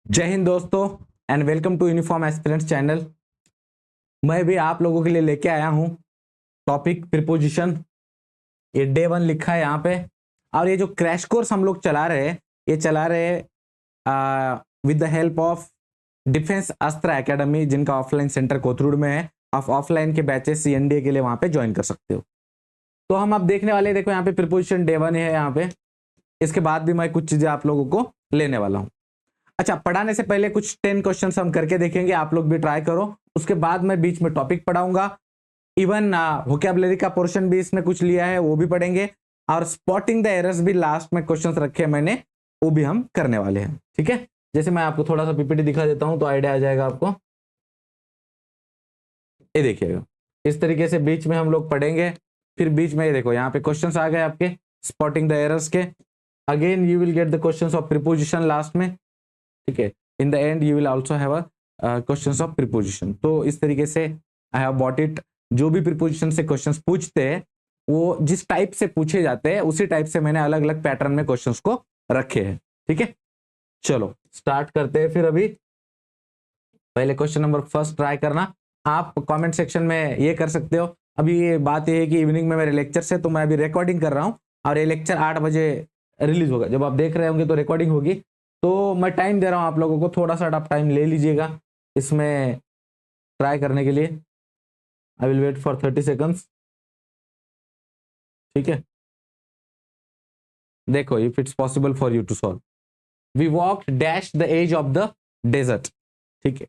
जय हिंद दोस्तों and welcome to uniform aspirants channel. मैं भी आप लोगों के लिए लेके आया हूं टॉपिक प्रीपोजिशन। ये डे 1 लिखा है यहाँ पे। और ये जो क्रैश कोर्स हम लोग चला रहे हैं, ये चला रहे हैं with the help of defence अस्त्र एकेडमी, जिनका ऑफलाइन सेंटर कोथरूड में है। आप ऑफलाइन के बैचेस CNDA के लिए वहां पे ज्वाइन कर सकते हो। तो हम अब देखने वाले, देखो यहाँ पे प्रीपोजिशन डे 1 है यहाँ पे। इसके बाद भी मैं कुछ चीजें आप लोगों को लेने वाला हूँ। अच्छा, पढ़ाने से पहले कुछ 10 क्वेश्चन हम करके देखेंगे, आप लोग भी ट्राई करो। उसके बाद मैं बीच में टॉपिक पढ़ाऊंगा। इवन वोकैबुलरी का पोर्शन भी इसमें कुछ लिया है, वो भी पढ़ेंगे। और स्पॉटिंग द एरर्स भी लास्ट में क्वेश्चंस रखे हैं मैंने, वो भी हम करने वाले हैं। ठीक है, जैसे मैं आपको थोड़ा सा पीपीटी दिखा देता हूं तो आइडिया आ जाएगा आपको। ये देखिएगा, इस तरीके से बीच में हम लोग पढ़ेंगे। फिर बीच में ये देखो, यहाँ पे क्वेश्चंस आ गए आपके स्पॉटिंग द एरर्स के। Again you will get the questions of preposition last में। ठीक है, in the end you will also have a questions of preposition. तो इस तरीके से आई हैव बॉट इट। जो भी प्रीपोजिशन से क्वेश्चंस पूछते हैं, वो जिस टाइप से पूछे जाते हैं उसी टाइप से मैंने अलग अलग पैटर्न में क्वेश्चंस को रखे हैं। ठीक है, चलो स्टार्ट करते हैं। फिर अभी पहले क्वेश्चन नंबर फर्स्ट ट्राई करना। आप कमेंट सेक्शन में ये कर सकते हो। अभी ये बात ये है कि इवनिंग में मेरे लेक्चर से, तो मैं अभी रिकॉर्डिंग कर रहा हूँ और ये लेक्चर 8 बजे रिलीज होगा। जब आप देख रहे होंगे तो रिकॉर्डिंग होगी। तो मैं टाइम दे रहा हूँ आप लोगों को, थोड़ा सा आप टाइम ले लीजिएगा इसमें ट्राई करने के लिए। I will wait for 30 seconds. ठीक है, देखो, if it's possible for you to solve. We walk dash the as of the desert. ठीक है,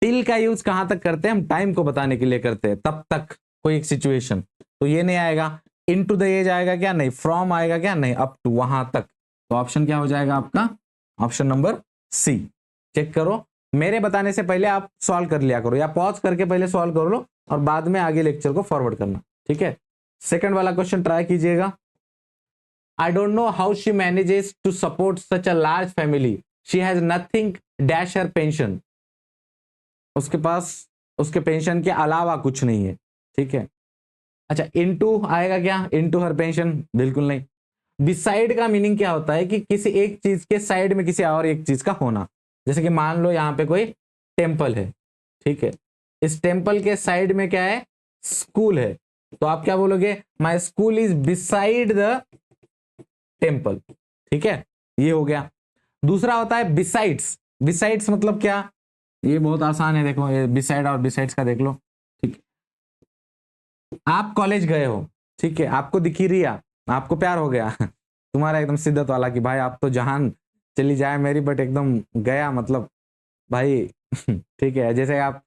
टिल का यूज कहां तक करते हैं? हम टाइम को बताने के लिए करते हैं, तब तक कोई एक सिचुएशन। तो ये नहीं आएगा। इन टू द एज आएगा क्या? नहीं। फ्रॉम आएगा क्या? नहीं। अप टू, वहां तक। तो ऑप्शन क्या हो जाएगा आपका? ऑप्शन नंबर सी। चेक करो, मेरे बताने से पहले आप सॉल्व कर लिया करो, या पॉज करके पहले सॉल्व कर लो और बाद में आगे लेक्चर को फॉरवर्ड करना। ठीक है, सेकंड वाला क्वेश्चन ट्राई कीजिएगा। I don't know how she manages to support such a large family. She has nothing dash her pension. उसके पास उसके पेंशन के अलावा कुछ नहीं है। ठीक है, अच्छा, इनटू आएगा क्या? इनटू हर पेंशन? बिल्कुल नहीं। बिसाइड का मीनिंग क्या होता है? कि किसी एक चीज के साइड में किसी और एक चीज का होना। जैसे कि मान लो यहाँ पे कोई टेम्पल है। ठीक है, इस टेम्पल के साइड में क्या है? स्कूल है। तो आप क्या बोलोगे? My school is beside the temple. ठीक है, ये हो गया। दूसरा होता है बिसाइड्स। बिसाइड्स मतलब क्या? ये बहुत आसान है, देखो ये बिसाइड और बिसाइड्स का देख लो। ठीक है, आप कॉलेज गए हो। ठीक है, आपको दिखी रिया, आपको प्यार हो गया तुम्हारा एकदम सिद्धत वाला कि भाई आप तो जहान चली जाए मेरी, बट एकदम गया मतलब भाई ठीक है, जैसे आप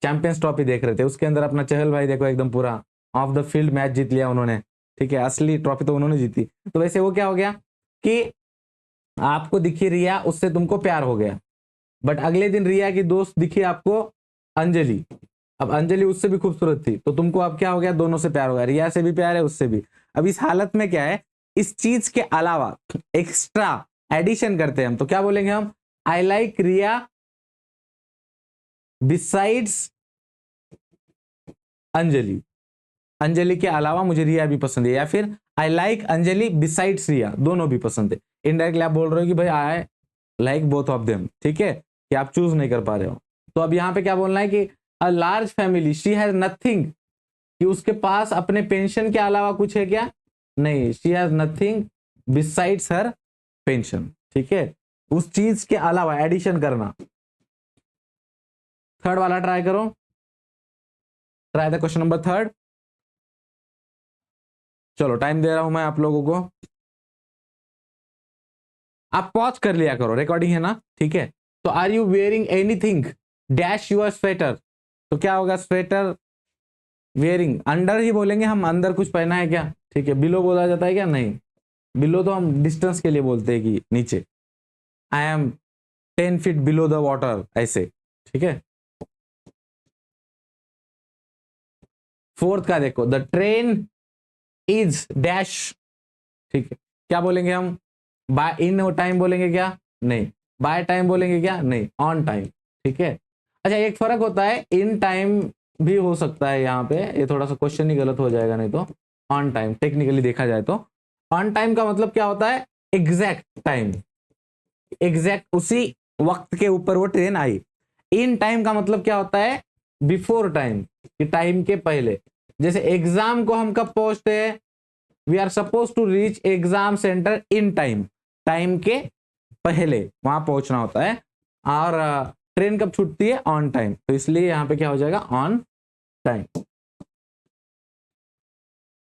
चैंपियंस ट्रॉफी देख रहे थे, उसके अंदर अपना चहल भाई देखो एकदम पूरा ऑफ द फील्ड मैच जीत लिया उन्होंने। ठीक है, असली ट्रॉफी तो उन्होंने जीती। तो वैसे वो क्या हो गया कि आपको दिखी रिया, उससे तुमको प्यार हो गया। बट अगले दिन रिया की दोस्त दिखी आपको, अंजलि। अब अंजलि उससे भी खूबसूरत थी, तो तुमको अब क्या हो गया? दोनों से प्यार हो गया, रिया से भी प्यार है, उससे भी। अब इस हालत में क्या है? इस चीज के अलावा एक्स्ट्रा एडिशन करते हैं हम, तो क्या बोलेंगे हम? I like Riya besides Anjali. Anjali के अलावा मुझे रिया भी पसंद है, या फिर I like Anjali besides Riya, दोनों भी पसंद है। इनडायरेक्टली आप बोल रहे हो कि भाई I like both of them. ठीक है, कि आप चूज नहीं कर पा रहे हो। तो अब यहाँ पे क्या बोलना है कि a large family, she has nothing, कि उसके पास अपने पेंशन के अलावा कुछ है क्या? नहीं, she has nothing besides her pension. ठीक है, उस चीज के अलावा एडिशन करना। थर्ड वाला ट्राई करो, try the question number third. चलो टाइम दे रहा हूं मैं आप लोगों को, आप पॉज कर लिया करो, रिकॉर्डिंग है ना। ठीक है, तो are you wearing anything dash your sweater? तो क्या होगा? स्वेटर वेयरिंग, अंडर ही बोलेंगे हम, अंदर कुछ पहना है क्या? ठीक है, बिलो बोला जाता है क्या? नहीं, बिलो तो हम डिस्टेंस के लिए बोलते हैं कि नीचे। I am 10 feet below the water, ऐसे। ठीक है, फोर्थ का देखो, द ट्रेन इज डैश। ठीक है, क्या बोलेंगे हम? बाय इन टाइम बोलेंगे क्या? नहीं। बाय टाइम बोलेंगे क्या? नहीं। On time. ठीक है, अच्छा, एक फर्क होता है, इन टाइम भी हो सकता है यहाँ पे, ये थोड़ा सा क्वेश्चन ही गलत हो जाएगा नहीं तो। ऑन टाइम टेक्निकली देखा जाए तो ऑन टाइम का मतलब क्या होता है? Exact time. एग्जैक्ट उसी वक्त के ऊपर वो ट्रेन आई। इन टाइम का मतलब क्या होता है, बिफोर टाइम, कि टाइम के पहले। जैसे एग्जाम को हम कब पहुंचते हैं, we are suppose to reach exam centre in time, time के पहले वहां पहुंचना होता है। और ट्रेन कब छूटती है, ऑन टाइम, तो इसलिए यहां पे क्या हो जाएगा, on time.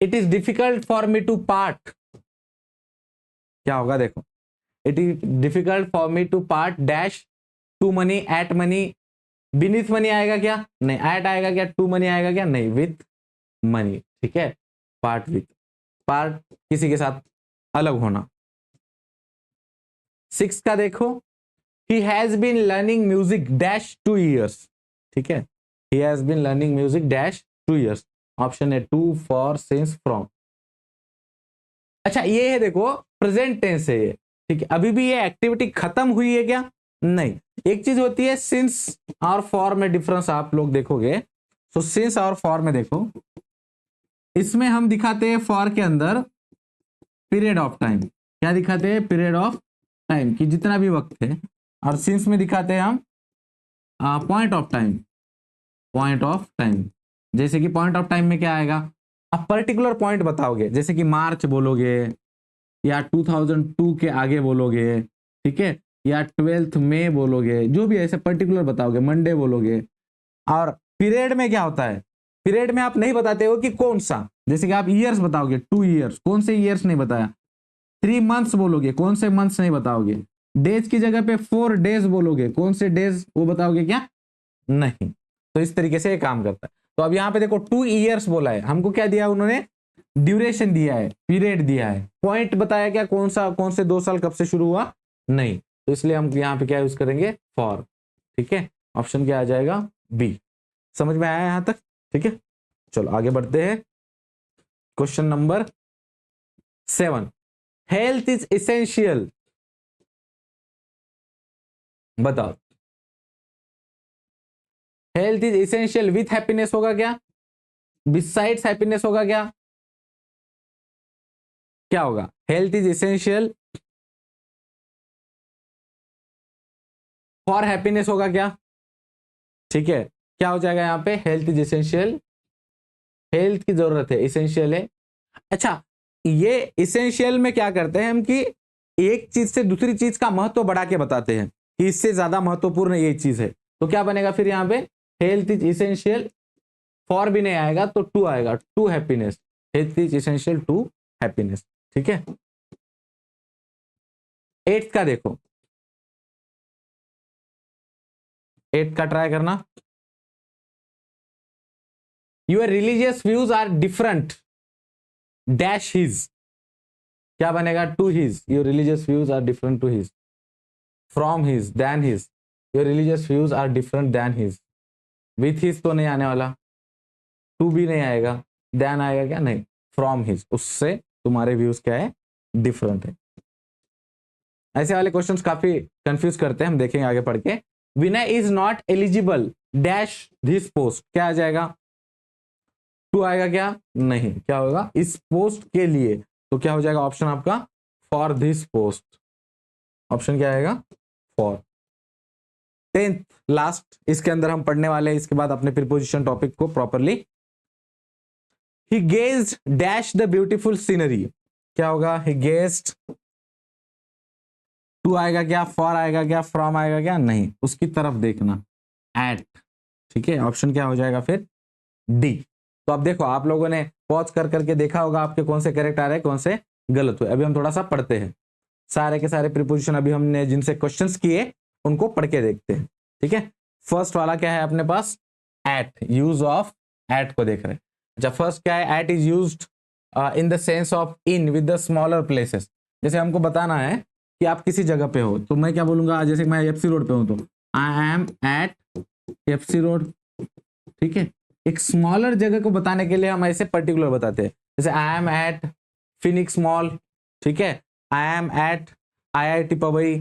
It is difficult for me to part, क्या होगा देखो, it is difficult for me to part dash to money at money. Beneath money आएगा क्या, नहीं। एट आएगा क्या, टू मनी आएगा क्या, नहीं। विथ मनी, ठीक है। पार्ट विथ, पार्ट किसी के साथ अलग होना। 6 का देखो, he has been learning music dash 2 years, ठीक है। he has been learning music dash 2 years, option है 2 for since from। अच्छा ये है देखो, प्रेजेंट टेंस है ये, ठीक है। अभी भी ये एक्टिविटी खत्म हुई है क्या, नहीं। एक चीज होती है सिंस और फॉर में डिफरेंस आप लोग देखोगे। तो सिंस और फॉर में देखो, इसमें हम दिखाते हैं फॉर के अंदर पीरियड ऑफ टाइम, क्या दिखाते हैं, पीरियड ऑफ टाइम की जितना भी वक्त है। और सिंस में दिखाते हैं हम point of time, point of time. जैसे कि पॉइंट ऑफ टाइम में क्या आएगा, आप पर्टिकुलर पॉइंट बताओगे, जैसे कि मार्च बोलोगे, या 2002 के आगे बोलोगे, ठीक है, या 12 मई बोलोगे, जो भी ऐसे पर्टिकुलर बताओगे, मंडे बोलोगे। और पीरियड में क्या होता है, पीरियड में आप नहीं बताते हो कि कौन सा, जैसे कि आप ईयर्स बताओगे, 2 ईयर्स, कौन से ईयर्स नहीं बताया। 3 मंथ्स बोलोगे, कौन से मंथ्स नहीं बताओगे। डेज की जगह पे 4 डेज बोलोगे, कौन से डेज वो बताओगे क्या, नहीं। तो इस तरीके से ये काम करता है। तो अब यहाँ पे देखो 2 ईयर्स बोला है, हमको क्या दिया उन्होंने, ड्यूरेशन दिया है, पीरियड दिया है। पॉइंट बताया क्या, कौन सा, कौन से 2 साल कब से शुरू हुआ, नहीं। तो इसलिए हम यहाँ पे क्या यूज करेंगे, फॉर, ठीक है। ऑप्शन क्या आ जाएगा, बी। समझ में आया यहां तक, ठीक है। चलो आगे बढ़ते हैं। Question number 7, health is essential, बताओ। Health is essential with happiness होगा क्या, बिसाइड्स हैप्पीनेस होगा क्या, क्या होगा, health is essential for happiness होगा क्या, ठीक है। क्या हो जाएगा यहाँ पे, हेल्थ इज एसेंशियल, हेल्थ की जरूरत है, एसेंशियल है। अच्छा ये एसेंशियल में क्या करते हैं हम कि एक चीज से दूसरी चीज का महत्व बढ़ा के बताते हैं कि इससे ज्यादा महत्वपूर्ण ये चीज है। तो क्या बनेगा फिर यहाँ पे, हेल्थ इज एसेंशियल, फॉर भी नहीं आएगा तो टू आएगा, to happiness, health is essential to happiness, ठीक है। 8 का देखो, 8 का ट्राई करना। Your religious views are different dash his, क्या बनेगा, to his. Your religious views are different to his, from his, than his. Your religious views are different than his, with his तो नहीं आने वाला, टू भी नहीं आएगा, देन आएगा क्या, नहीं। फ्रॉम हिज, उससे तुम्हारे व्यूज क्या है, डिफरेंट है। ऐसे वाले क्वेश्चंस काफी कंफ्यूज करते हैं, हम देखेंगे आगे पढ़ के। Vinay is not eligible dash this post, क्या आ जाएगा, टू आएगा क्या, नहीं। क्या होगा, इस पोस्ट के लिए, तो क्या हो जाएगा ऑप्शन आपका, फॉर दिस पोस्ट। ऑप्शन क्या आएगा, फॉर। 10th लास्ट इसके अंदर हम पढ़ने वाले हैं, इसके बाद अपने प्रीपोजिशन टॉपिक को properly. He gazed dash the beautiful scenery, क्या होगा, ही गेज्ड, टू आएगा क्या, फॉर आएगा क्या, फ्रॉम आएगा क्या, नहीं। उसकी तरफ देखना, एट, ठीक है। ऑप्शन क्या हो जाएगा फिर, डी। तो अब देखो आप लोगों ने पॉज कर करके देखा होगा आपके कौन से करेक्ट आ रहे हैं, कौन से गलत हुए। अभी हम थोड़ा सा पढ़ते हैं, सारे के सारे प्रीपोजिशन अभी हमने जिनसे क्वेश्चंस किए उनको पढ़ के देखते हैं, ठीक है। फर्स्ट वाला क्या है अपने पास, एट, यूज ऑफ एट को देख रहे हैं। अच्छा फर्स्ट क्या है, at is used in the sense of in with the smaller places. जैसे हमको बताना है कि आप किसी जगह पे हो, तो मैं क्या बोलूंगा, जैसे मैं एफसी रोड पे हूं तो I am at FC road, ठीक है। एक स्मॉलर जगह को बताने के लिए हम ऐसे पर्टिकुलर बताते हैं, जैसे I am at Phoenix mall, ठीक है। I am at IIT Powai,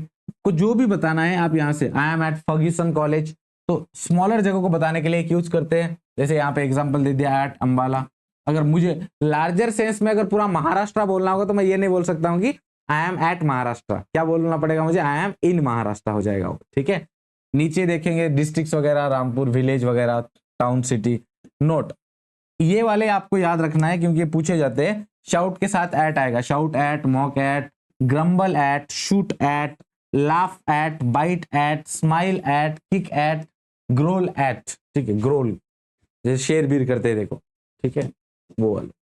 को जो भी बताना है आप यहाँ से, I am at Fergusson college. तो स्मॉलर जगह को बताने के लिए यूज करते हैं। जैसे यहाँ पे एग्जांपल दे दिया एट अंबाला। अगर मुझे लार्जर सेंस में अगर पूरा महाराष्ट्र बोलना होगा तो मैं ये नहीं बोल सकता हूँ कि आई एम एट महाराष्ट्र, क्या बोलना पड़ेगा मुझे, आई एम इन महाराष्ट्र हो जाएगा वो, ठीक है। नीचे देखेंगे डिस्ट्रिक्ट्स वगैरह, रामपुर, विलेज वगैरह, टाउन, सिटी। नोट, ये वाले आपको याद रखना है क्योंकि ये पूछे जाते हैं। शाउट के साथ एट आएगा, shout at, mock at, grumble at, shoot at, laugh at, bite at, smile at, kick at, growl at, ठीक है, ग्रोल जैसे शेर बीर करते हैं देखो, ठीक है, वो वाले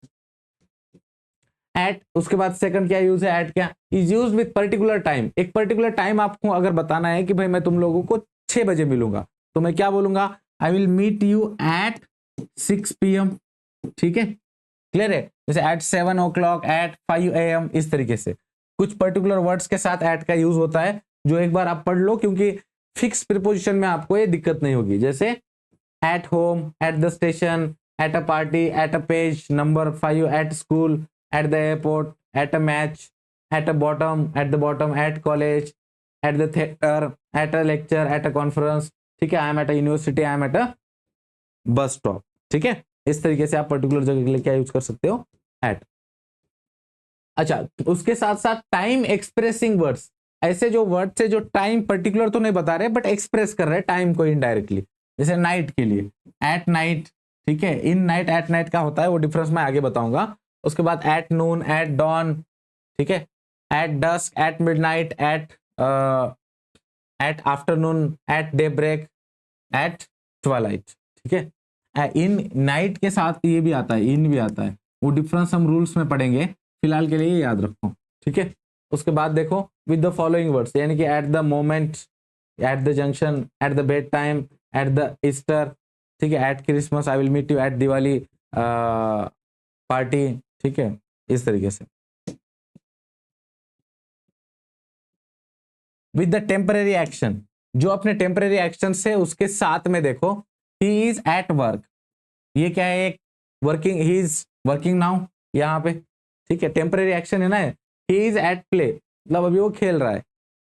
एट। उसके बाद सेकंड क्या यूज है, एट क्या is use with particular time. एक पर्टिकुलर टाइम आपको अगर बताना है कि भाई मैं तुम लोगों को 6 बजे मिलूंगा, तो मैं क्या बोलूंगा, I will meet you at 6 PM, ठीक है, क्लियर है। जैसे एट 7 o'clock, एट 5 AM, इस तरीके से कुछ पर्टिकुलर वर्ड्स के साथ एट का यूज होता है, जो एक बार आप पढ़ लो क्योंकि फिक्स प्रीपोजिशन में आपको ये दिक्कत नहीं होगी। जैसे at home, at the station, at a party, at a page number 5, at school, at the airport, at a match, at a bottom, at college, at the theater, at a lecture, at a conference, ठीक है, I am at a university, I am at a bus stop, ठीक है। इस तरीके से आप particular जगह के लिए क्या यूज कर सकते हो, at। अच्छा, उसके साथ साथ टाइम एक्सप्रेसिंग वर्ड्स, ऐसे जो वर्ड से जो टाइम पर्टिकुलर तो नहीं बता रहे बट एक्सप्रेस कर रहे हैं टाइम को इनडायरेक्टली। जैसे नाइट के लिए एट नाइट, ठीक है, इन नाइट, एट नाइट का होता है, वो डिफरेंस मैं आगे बताऊंगा। उसके बाद एट नून, एट डॉन, ठीक है, at dusk, at midnight, at afternoon, at day break, at twilight, ठीक है। इन नाइट के साथ ये भी आता है, इन भी आता है, वो डिफरेंस हम रूल्स में पढ़ेंगे, फिलहाल के लिए याद रखो, ठीक है। उसके बाद देखो विद द फॉलोइंग वर्ड्स, यानी कि at the moment, at the junction, at the bed time, at the Easter, ठीक है, at Christmas, I will meet you at Diwali party, ठीक है, इस तरीके से। विद द टेम्पररी एक्शन, जो अपने टेम्पररी एक्शन से उसके साथ में देखो, ही इज एट वर्क, ये क्या है, एक working, he is working now यहाँ पे, ठीक है, टेम्पररी एक्शन है ना, ही इज एट प्ले मतलब अभी वो खेल रहा है,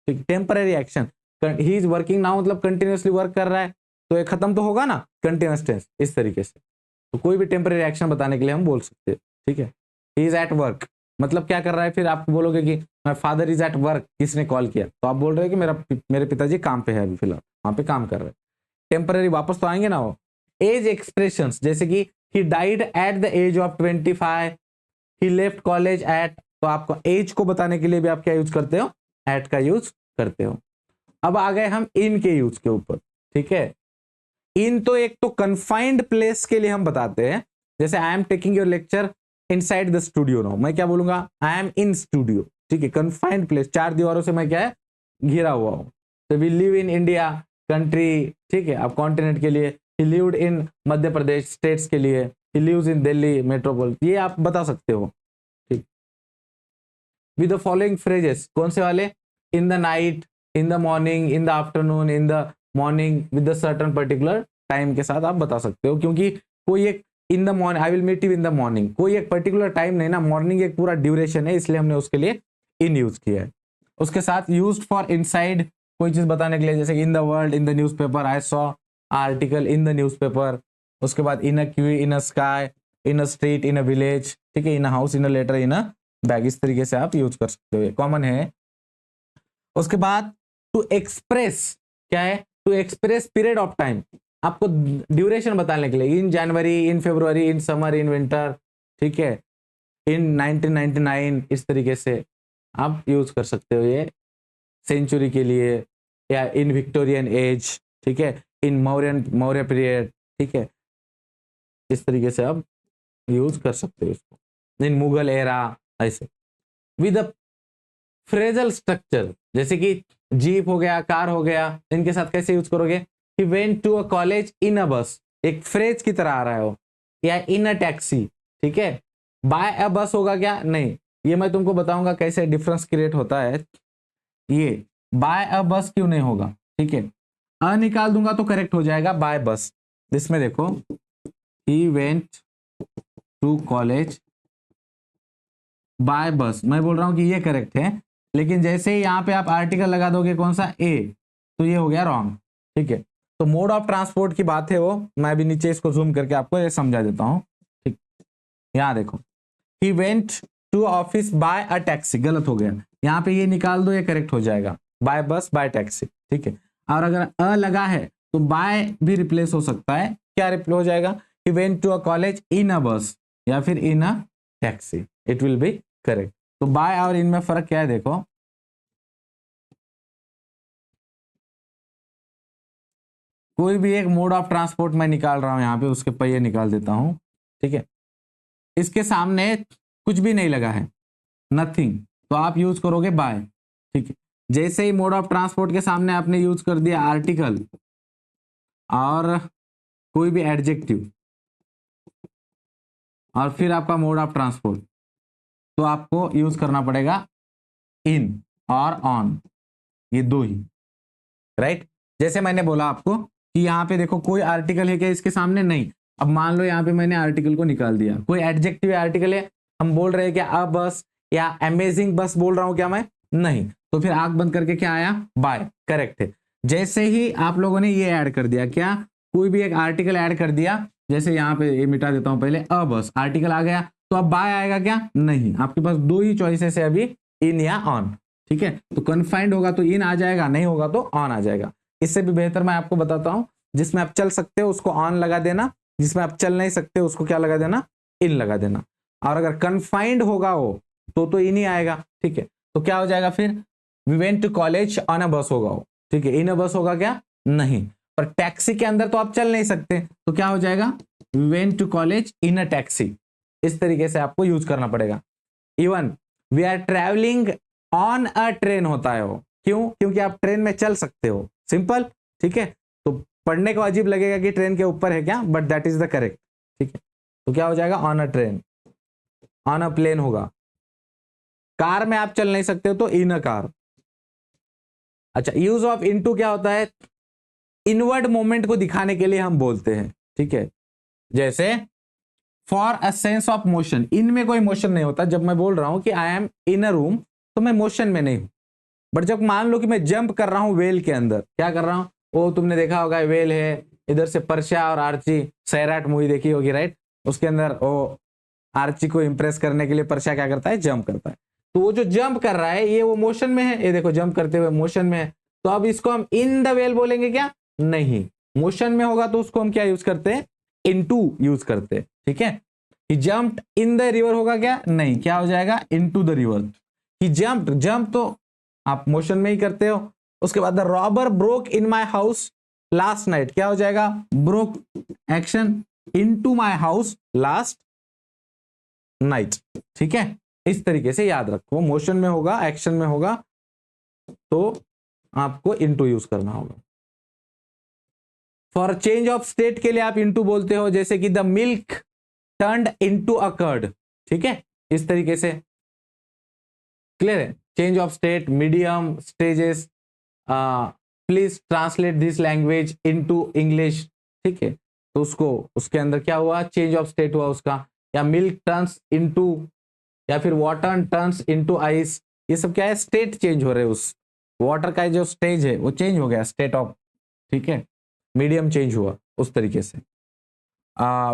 ठीक, temporary action. He is working now मतलब कंटिन्यूसली वर्क कर रहा है, तो ये खत्म तो होगा ना, कंटिन्यूस टेंस, इस तरीके से। तो कोई भी टेम्पररी एक्शन बताने के लिए हम बोल सकते हैं, ठीक है। ही इज एट वर्क मतलब क्या कर रहा है, फिर आप बोलोगे कि my father is at work, किसने कॉल किया, तो आप बोल रहे हो कि मेरे पिताजी काम पे है अभी फिलहाल, वहां पे काम कर रहे हैं। टेम्पररी वापस तो आएंगे ना वो। एज एक्सप्रेशंस, जैसे कि he died at the as of 25, he left college at, तो आपको एज को बताने के लिए भी आप क्या यूज करते हो, एट का यूज करते हो। अब आ गए हम इन के यूज के ऊपर, ठीक है। इन तो एक तो कन्फाइंड प्लेस के लिए हम बताते हैं, जैसे I am taking your lecture inside the studio now, मैं क्या बोलूंगा, आई एम इन स्टूडियो, ठीक है, कन्फाइंड प्लेस, 4 दीवारों से मैं क्या है, घिरा हुआ हूं। तो we live in India country, ठीक है, अब कॉन्टिनेंट के लिए, ही lived in Madhya Pradesh states के लिए, he lives in Delhi metropole, ये आप बता सकते हो, ठीक। विद द फॉलोइंग फ्रेजेस, कौन से वाले, in the night, in the morning, in the afternoon, in the morning, with the certain particular time के साथ आप बता सकते हो, क्योंकि कोई एक in the morning, I will meet you in the morning, कोई एक पर्टिकुलर टाइम नहीं ना, मॉर्निंग एक पूरा ड्यूरेशन है, इसलिए हमने उसके लिए इन यूज किया है। उसके साथ यूज्ड फॉर इनसाइड, कोई चीज बताने के लिए, जैसे in the world, in the newspaper, I saw article in the newspaper. उसके बाद in a queue, in a sky, in a street, in a village, ठीक है, in a house, in a letter, in a bag, इस तरीके से आप use कर सकते हो, कॉमन है। उसके बाद टू एक्सप्रेस, क्या है, to express period of time, आपको ड्यूरेशन बताने के लिए, इन जनवरी, इन फरवरी, इन समर, इन विंटर, ठीक है, इन 1999, इस तरीके से आप यूज कर सकते हो ये सेंचुरी के लिए, या इन विक्टोरियन एज, ठीक है, इन मौर्य पीरियड, ठीक है, इस तरीके से आप यूज कर सकते हो इसको, इन मुगल एरा, ऐसे। विद अ फ्रेजल स्ट्रक्चर, जैसे कि जीप हो गया, कार हो गया, इनके साथ कैसे यूज करोगे, he went to a college in a bus, एक फ्रेज की तरह आ रहा है वो, या इन अ टैक्सी, ठीक है। बाय अ बस होगा क्या, नहीं, ये मैं तुमको बताऊंगा कैसे डिफरेंस क्रिएट होता है। ये बाय अ बस क्यों नहीं होगा, ठीक है, अ निकाल दूंगा तो करेक्ट हो जाएगा, बाय बस। इसमें देखो, he went to college by bus, मैं बोल रहा हूं कि ये करेक्ट है, लेकिन जैसे ही यहाँ पे आप आर्टिकल लगा दोगे कौन सा, ए, तो ये हो गया रॉन्ग, ठीक है। तो मोड ऑफ ट्रांसपोर्ट की बात है वो, मैं भी नीचे इसको जूम करके आपको ये समझा देता हूँ, ठीक। यहाँ देखो, he went to office by a taxi, गलत हो गया, यहाँ पे ये निकाल दो, ये करेक्ट हो जाएगा, बाय बस बाय टैक्सी, ठीक है। और अगर अ लगा है तो बाय भी रिप्लेस हो सकता है, क्या रिप्लेस हो जाएगा, he went to a college in a bus या फिर in a taxi, it will be correct. तो बाय और इन में फर्क क्या है देखो, कोई भी एक मोड ऑफ ट्रांसपोर्ट मैं निकाल रहा हूं, यहाँ पे उसके पहिए निकाल देता हूं, ठीक है, इसके सामने कुछ भी नहीं लगा है, नथिंग, तो आप यूज करोगे बाय, ठीक है। जैसे ही मोड ऑफ ट्रांसपोर्ट के सामने आपने यूज कर दिया आर्टिकल और कोई भी एडजेक्टिव और फिर आपका मोड ऑफ ट्रांसपोर्ट, तो आपको यूज करना पड़ेगा इन और ऑन, ये दो ही, राइट। जैसे मैंने बोला आपको कि यहाँ पे देखो कोई आर्टिकल है क्या इसके सामने, नहीं। अब मान लो यहाँ पे मैंने आर्टिकल को निकाल दिया, कोई एडजेक्टिव आर्टिकल है, हम बोल रहे हैं क्या अ बस या अमेजिंग बस बोल रहा हूं क्या मैं, नहीं, तो फिर आंख बंद करके क्या आया, बाय, करेक्ट है। जैसे ही आप लोगों ने ये ऐड कर दिया, क्या कोई भी एक आर्टिकल ऐड कर दिया, जैसे यहाँ पे ये मिटा देता हूं पहले, अ बस आर्टिकल आ गया, तो अब बाय आएगा क्या, नहीं, आपके पास दो ही चॉइसेस है अभी, इन या ऑन, ठीक है। तो कन्फाइंड होगा तो इन आ जाएगा, नहीं होगा तो ऑन आ जाएगा। इससे भी बेहतर मैं आपको बताता हूं, जिसमें आप चल सकते हो उसको ऑन लगा देना, जिसमें आप चल नहीं सकते उसको क्या लगा देना, इन लगा देना। और अगर कन्फाइंड होगा वो तो इन ही आएगा, ठीक है। तो क्या हो जाएगा फिर, we went to college on a bus होगा वो, ठीक है। इन अ बस होगा क्या, नहीं। पर टैक्सी के अंदर तो आप चल नहीं सकते, तो क्या हो जाएगा, we went to college in a taxi. इस तरीके से आपको यूज करना पड़ेगा। Even we are travelling on a train होता है वो, क्यों, क्योंकि आप ट्रेन में चल सकते हो, सिंपल, ठीक है। तो पढ़ने को अजीब लगेगा कि ट्रेन के ऊपर है क्या, but that is the correct, ठीक है। तो क्या हो जाएगा, on a train, on a plane होगा। कार में आप चल नहीं सकते हो तो इन अ कार। अच्छा, यूज ऑफ इनटू क्या होता है, इनवर्ड मोमेंट को दिखाने के लिए हम बोलते हैं, ठीक है। जैसे for a sense of motion, इनमें कोई मोशन नहीं होता, जब मैं बोल रहा हूं कि I am in a room तो मैं मोशन में नहीं हूं। बट जब मान लो कि मैं जंप कर रहा हूं वेल के अंदर, क्या कर रहा हूं, वो तुमने देखा होगा वेल है, इधर से पर्शिया और आर्ची, सैराट मूवी देखी होगी, राइट, उसके अंदर वो आर्ची को इंप्रेस करने के लिए पर्शिया क्या करता है, जंप करता है। तो वो जो जंप कर रहा है ये वो मोशन में है, ये देखो जंप करते हुए मोशन में है, तो अब इसको हम इन द वेल बोलेंगे क्या, नहीं, मोशन में होगा तो उसको हम क्या यूज करते हैं, इनटू यूज करते हैं, ठीक है। ही जंप्ड इन द रिवर होगा क्या, नहीं, क्या हो जाएगा, into the river. He jumped, jump तो आप मोशन में ही करते हो। उसके बाद the robber broke in my house last night, क्या हो जाएगा, broke action into my house last night, ठीक है। इस तरीके से याद रखो, मोशन में होगा, एक्शन में होगा, तो आपको इनटू यूज करना होगा। फॉर चेंज ऑफ स्टेट के लिए आप इनटू बोलते हो, जैसे कि the milk turned into a curd, ठीक है, इस तरीके से, क्लियर है। Change of state, medium, stages, please translate this language into English, ठीक है। तो उसको उसके अंदर क्या हुआ, चेंज ऑफ स्टेट हुआ उसका, या मिल्क टर्न्स इनटू, या फिर वाटर टर्न्स इनटू आइस, ये सब क्या है, स्टेट चेंज हो रहे हैं, उस वाटर का जो स्टेज है वो चेंज हो गया, स्टेट ऑफ, ठीक है। मीडियम चेंज हुआ उस तरीके से।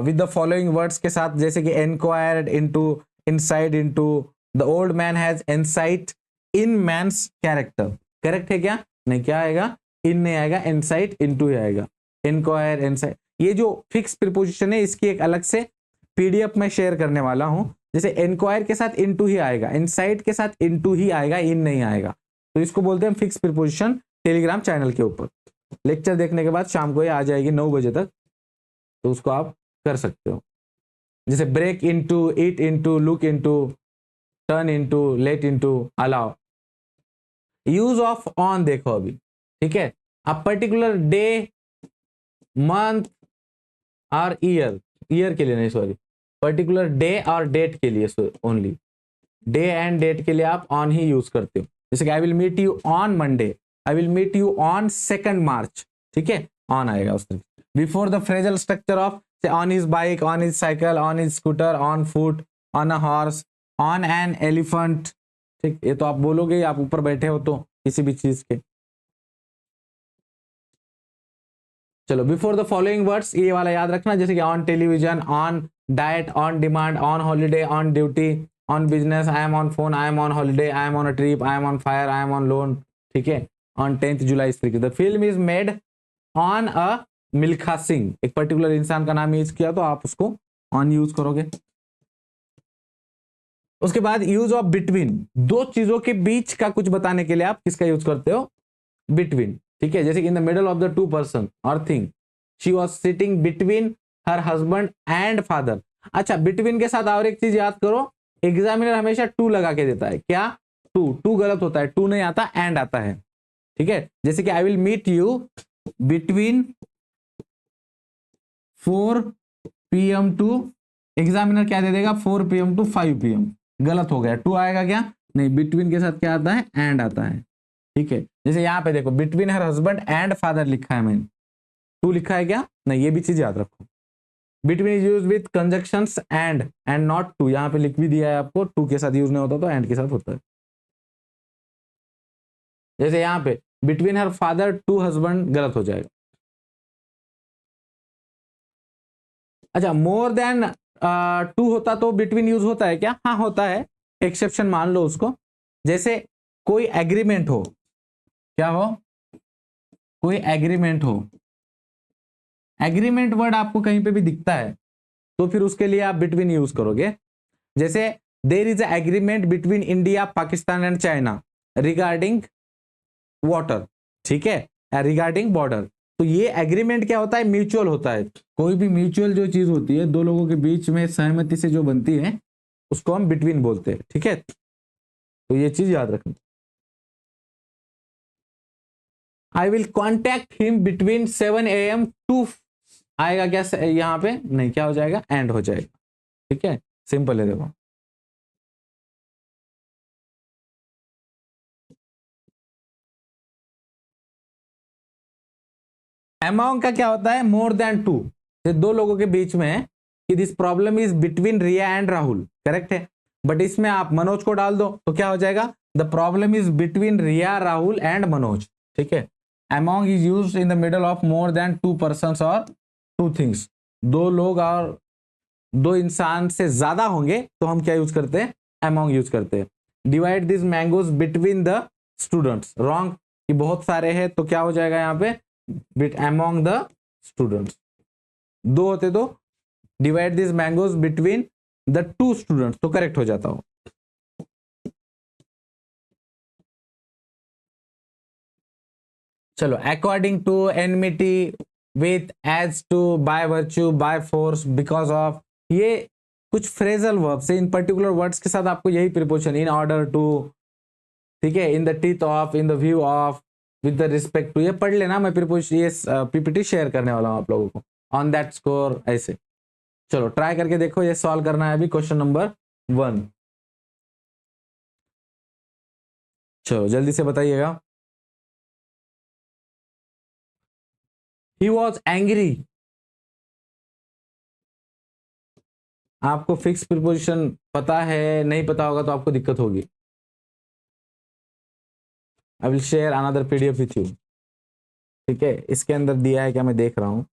विद द फॉलोइंग वर्ड्स के साथ, जैसे कि inquired into, inside into, the old man has insight in man's character, correct है क्या, नहीं, क्या आएगा, इन नहीं आएगा, इनसाइट इनटू ही आएगा, इंक्वायर इनसाइट। ये जो फिक्स प्रीपोजिशन है इसकी एक अलग से पीडीएफ में शेयर करने वाला हूं, जैसे इंक्वायर के साथ इनटू ही आएगा, इनसाइट के साथ इनटू ही आएगा, इन नहीं आएगा, तो इसको बोलते हैं फिक्स प्रीपोजिशन। टेलीग्राम चैनल के ऊपर लेक्चर देखने के बाद शाम को ये आ जाएगी 9 बजे तक, तो उसको आप कर सकते हो। जैसे break into, eat into, look into, turn into, let into, allow. Use of on देखो अभी, ठीक है। अ पर्टिकुलर डे, मंथ और ईयर, ईयर के लिए नहीं, सॉरी, पर्टिकुलर डे और डेट के लिए ओनली, डे एंड डेट के लिए आप ऑन ही यूज करते हो। जैसे कि I will meet you on Monday, I will meet you on 2 March, ठीक है, ऑन आएगा उस तरह। Before the phrasal structure of, on his bike, on his cycle, on his scooter, on foot, on a horse, on an elephant, ठीक, ये तो आप बोलोगे, आप ऊपर बैठे हो तो किसी भी चीज के। चलो, बिफोर द फॉलोइंग वर्ड्स, ये वाला याद रखना, जैसे कि on television, on diet, on demand, on holiday, on duty, on business, I am on phone, I am on holiday, I am on a trip, I am on fire, I am on loan, ठीक है, on 10th जुलाई इस तरीके। The film is made on a Milkha Singh, एक particular इंसान का नाम use किया तो आप उसको ऑन यूज करोगे। उसके बाद यूज ऑफ बिटवीन, दो चीजों के बीच का कुछ बताने के लिए आप किसका यूज करते हो, बिटवीन, ठीक है। जैसे कि in the middle of the two person और thing, she was sitting between her husband and father. अच्छा, बिटवीन के साथ और एक चीज याद करो, एग्जामिनर हमेशा टू लगा के देता है, क्या, टू, टू गलत होता है, टू नहीं आता, एंड आता है, ठीक है। जैसे कि I will meet you between 4 PM to, examiner क्या दे देगा, 4 PM टू 5 PM, गलत हो गया, टू आएगा क्या, नहीं, बिटवीन के साथ क्या आता है, एंड आता है, ठीक है। जैसे यहाँ पे देखो between her husband and father लिखा है मैंने, टू लिखा है क्या, नहीं, ये भी चीज याद रखो। Between is use with conjunctions and not to, यहाँ पे लिख भी दिया है आपको, टू के साथ यूज नहीं होता तो एंड के साथ होता है। जैसे यहाँ पे between her father to husband गलत हो जाएगा। अच्छा, मोर देन टू होता तो बिटवीन यूज होता है क्या, हाँ होता है, एक्सेप्शन मान लो उसको। जैसे कोई एग्रीमेंट हो, क्या हो, कोई एग्रीमेंट हो, एग्रीमेंट वर्ड आपको कहीं पे भी दिखता है तो फिर उसके लिए आप बिटवीन यूज करोगे। जैसे there is agreement between India, Pakistan and China regarding water, ठीक है, रिगार्डिंग बॉर्डर। तो ये एग्रीमेंट क्या होता है, म्यूचुअल होता है। कोई भी म्यूचुअल जो चीज होती है, दो लोगों के बीच में सहमति से जो बनती है उसको हम बिटवीन बोलते हैं, ठीक है। तो ये चीज याद रखना। I will contact him between 7 AM to, आएगा क्या यहाँ पे, नहीं, क्या हो जाएगा, एंड हो जाएगा, ठीक है, सिंपल है। देखो अमाउंट का क्या होता है, मोर देन टू, दो लोगों के बीच में है कि this problem is between Riya and Rahul, correct है। बट इसमें आप मनोज को डाल दो तो क्या हो जाएगा, the problem is between Riya, Rahul and Manoj, ठीक है। Amount is used in the middle of more than two persons और टू थिंग्स, दो लोग और दो इंसान से ज्यादा होंगे तो हम क्या यूज करते हैं, अमाउंट यूज करते हैं। Divide this mangoes between the students, wrong, कि बहुत सारे हैं तो क्या हो जाएगा यहाँ पे, बिट अमॉन्ग द स्टूडेंट्स, दो होते तो divide this mangoes between the two students, तो करेक्ट हो जाता हो। चलो, according to, enmity, with, as to, by virtue, by force, because of, ये कुछ फ्रेजल वर्ब्स है, इन पर्टिकुलर वर्ड्स के साथ आपको यही प्रिपोजिशन, इन ऑर्डर टू, ठीक है, in the teeth of, in the view of, with the respect to, ये पढ़ लेना, मैं प्रिपोजिशन ये पीपीटी शेयर करने वाला हूं आप लोगों को, ऑन दैट स्कोर, ऐसे। चलो ट्राई करके देखो, ये सॉल्व करना है अभी क्वेश्चन नंबर 1। चलो जल्दी से बताइएगा। ही वॉज एंग्री, आपको फिक्स प्रिपोजिशन पता है, नहीं पता होगा तो आपको दिक्कत होगी। I will share another PDF with you, ठीक है, इसके अंदर दिया है क्या, मैं देख रहा हूं,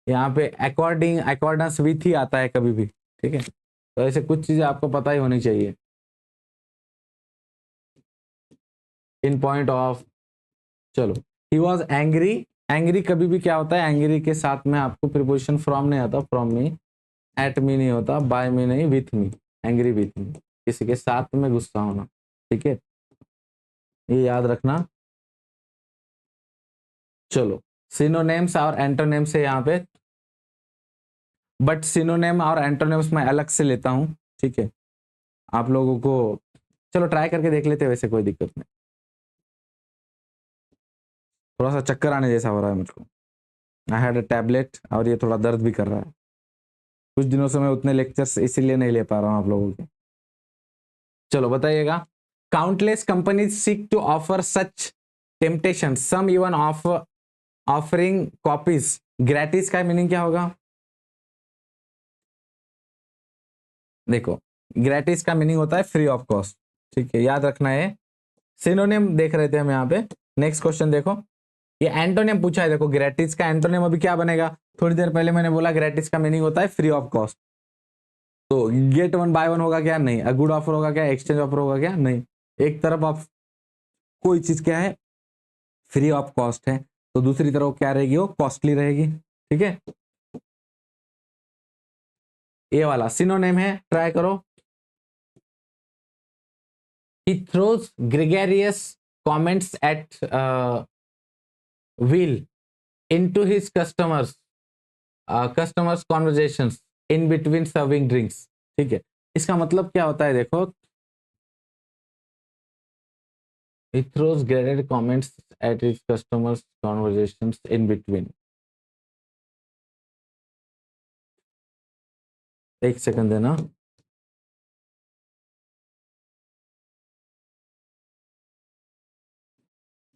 यहाँ पे अकॉर्डिंग, अकॉर्डेंस विथ ही आता है कभी भी, ठीक है। तो ऐसे कुछ चीजें आपको पता ही होनी चाहिए। इन पॉइंट ऑफ, चलो, ही वॉज एंग्री, एंग्री कभी भी क्या होता है, एंग्री के साथ में आपको प्रिपोजिशन फ्रॉम नहीं आता, फ्रॉम मी, एट मी नहीं होता, बाय मी नहीं, with me, angry with me, किसी के साथ में गुस्सा होना, ठीक है, ये याद रखना। चलो, सिनोनेम्स और एंटोनेम्स है यहाँ पे, बट सिनोनेम और एंटोनेम्स मैं अलग से लेता हूं, ठीक है, आप लोगों को, चलो ट्राई करके देख लेते हैं, वैसे कोई दिक्कत नहीं। थोड़ा सा चक्कर आने जैसा हो रहा है मुझको, आई हैड अ टैबलेट और ये थोड़ा दर्द भी कर रहा है, कुछ दिनों से मैं उतने लेक्चर्स इसीलिए नहीं ले पा रहा हूँ आप लोगों के। चलो बताइएगा, countless companies seek to offer such temptation, some even offering copies, gratis का मीनिंग क्या होगा, देखो ग्रेटिस का मीनिंग होता है फ्री ऑफ कॉस्ट, ठीक है, याद रखना है। सिनोनिम देख रहे थे हम यहाँ पे, नेक्स्ट क्वेश्चन देखो, ये एंटोनिम पूछा है, देखो ग्रेटिस का एंटोनिम अभी क्या बनेगा, थोड़ी देर पहले मैंने बोला ग्रेटिस का मीनिंग होता है फ्री ऑफ कॉस्ट, तो गेट वन बाय वन होगा क्या? नहीं। अ गुड ऑफर होगा क्या? एक्सचेंज ऑफर होगा क्या? नहीं। एक तरफ आप कोई चीज क्या है, फ्री ऑफ कॉस्ट है, तो दूसरी तरफ क्या रहेगी? वो कॉस्टली रहेगी। ठीक है, ये वाला सिनोनिम है, ट्राई करो। He throws gregarious comments at will into his customers conversations in between serving drinks। ठीक है, इसका मतलब क्या होता है? देखो, he throws gregarious comments at his customers conversations in between। एक सेकंड देना।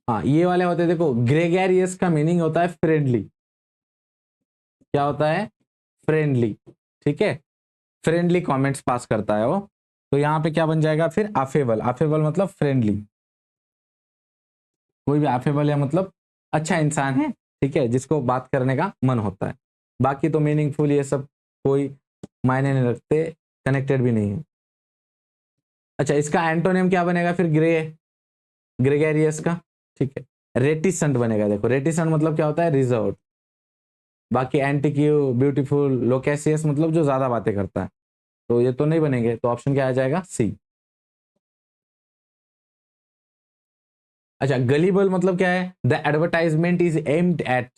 हाँ, ये वाले होते हैं, देखो ग्रेगेरियस का मीनिंग होता है फ्रेंडली। क्या होता है? फ्रेंडली। ठीक है, फ्रेंडली कमेंट्स पास करता है वो। तो यहाँ पे क्या बन जाएगा फिर? अफेबल। अफेबल मतलब फ्रेंडली। कोई भी अफेबल है मतलब अच्छा इंसान है, ठीक है, जिसको बात करने का मन होता है। बाकी तो मीनिंगफुल ये सब कोई मायने नहीं रखते, कनेक्टेड भी नहीं है। अच्छा, इसका एंटोनिम क्या बनेगा फिर? ग्रेगेरियस का। ठीक है, रेटिसेंट बनेगा। देखो रेटिसेंट मतलब क्या होता है? रिजर्व। बाकी एंटिक्यू, ब्यूटीफुल, लोकेसियस मतलब जो ज्यादा बातें करता है। तो ये तो नहीं बनेंगे, तो ऑप्शन क्या आ जाएगा? सी। अच्छा, गलीबल मतलब क्या है? The advertisement is aimed at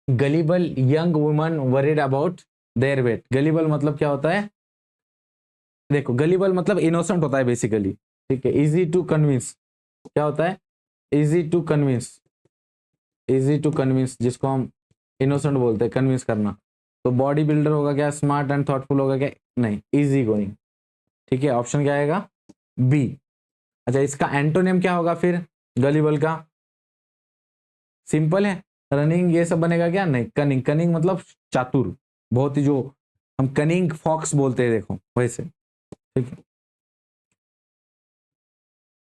gullible young woman worried about their weight. Gullible मतलब क्या होता है? देखो, गलीबल मतलब इनोसेंट होता है बेसिकली। ठीक है, इजी टू कन्विंस। क्या होता है? Easy to convince. Easy to convince जिसको हम इनोसेंट बोलते हैं, कन्विंस करना। तो बॉडी बिल्डर होगा क्या? स्मार्ट एंड थॉटफुल होगा क्या? नहीं, इजी गोइंग। ठीक है, ऑप्शन क्या आएगा? बी। अच्छा, इसका एंटोनिम क्या होगा फिर गलीबल का? सिंपल है, रनिंग ये सब बनेगा क्या? नहीं, कनिंग। कनिंग मतलब चातुर, बहुत ही, जो हम कनिंग फॉक्स बोलते हैं, देखो वैसे। ठीक है,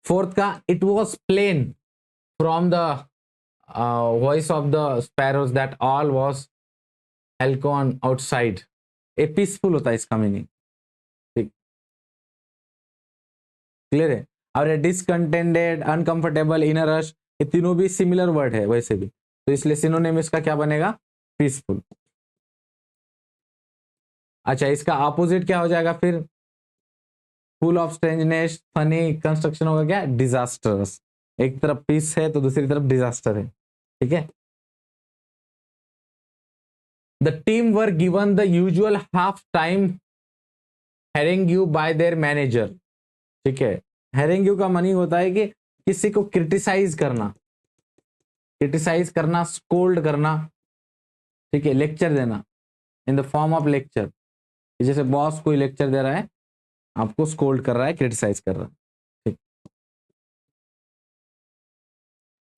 फोर्थ का, it was plain from the voice of the sparrows that all was halcyon outside. A peaceful होता है इसका मीनिंग। ठीक, क्लियर है? और डिसकंटेंटेड, अनकंफर्टेबल, इन रश, ये तीनों भी सिमिलर वर्ड है वैसे भी, तो इसलिए सिनोनिम इसका क्या बनेगा? पीसफुल। अच्छा, इसका अपोजिट क्या हो जाएगा फिर? Full of strangeness, funny, construction होगा क्या? डिजास्टर्स। एक तरफ पीस है तो दूसरी तरफ डिजास्टर है। ठीक है, the team were given the usual half time herring you bye there manager. ठीक है, हेरिंग यू का मीनिंग होता है कि किसी को क्रिटिसाइज करना, क्रिटिसाइज करना, स्कोल्ड करना। ठीक है, लेक्चर देना in the form of lecture. जैसे बॉस कोई लेक्चर दे रहा है, आपको स्कोल्ड कर रहा है, क्रिटिसाइज कर रहा है। ठीक,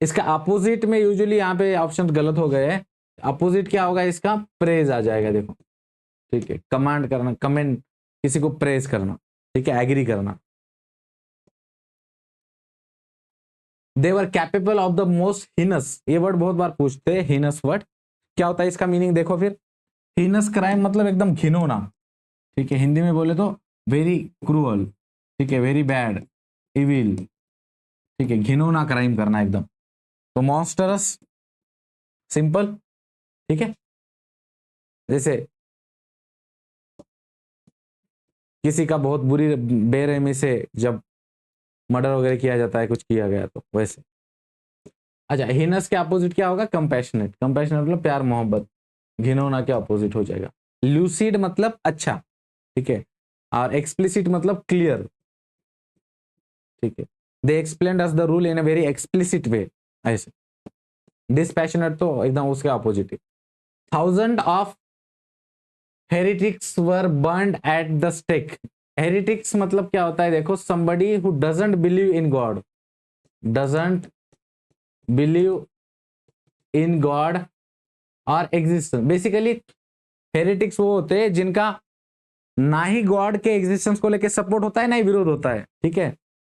इसका अपोजिट में यूजुअली यहाँ पे ऑप्शन गलत हो गए हैं। अपोजिट क्या होगा इसका? प्रेज आ जाएगा, देखो। ठीक है, कमांड करना, कमेंट, किसी को प्रेज करना। ठीक है, एग्री करना। They were capable of the most heinous, ये वर्ड बहुत बार पूछते हैं, हिनस वर्ड क्या होता है? इसका मीनिंग देखो फिर। हिनस क्राइम मतलब एकदम घिनौना। ठीक है, हिंदी में बोले तो वेरी क्रूअल। ठीक है, वेरी बैड, इविल। ठीक है, घिनौना क्राइम करना एकदम। तो मॉन्स्टरस, सिंपल। ठीक है, जैसे किसी का बहुत बुरी बेरहमी से जब मर्डर वगैरह किया जाता है, कुछ किया गया तो वैसे। अच्छा, हिनस के अपोजिट क्या होगा? कंपैशनेट। कंपैशनेट मतलब प्यार मोहब्बत। घिनौना के अपोजिट हो जाएगा। लूसिड मतलब अच्छा। ठीक है, और एक्सप्लिसिट मतलब क्लियर। ठीक है, they explain us the rule in a very explicit way, ऐसे। डिस्पैशनेट तो एकदम उसके अपोजिट है। Thousand of heretics were burned at the stake. Heretics मतलब क्या होता है? देखो, somebody who doesn't believe in God, doesn't believe in God और एग्जिस्टेंस। बेसिकली हेरिटिक्स वो होते हैं जिनका ना ही गॉड के एग्जिस्टेंस को लेकर सपोर्ट होता है, ना ही विरोध होता है। ठीक है,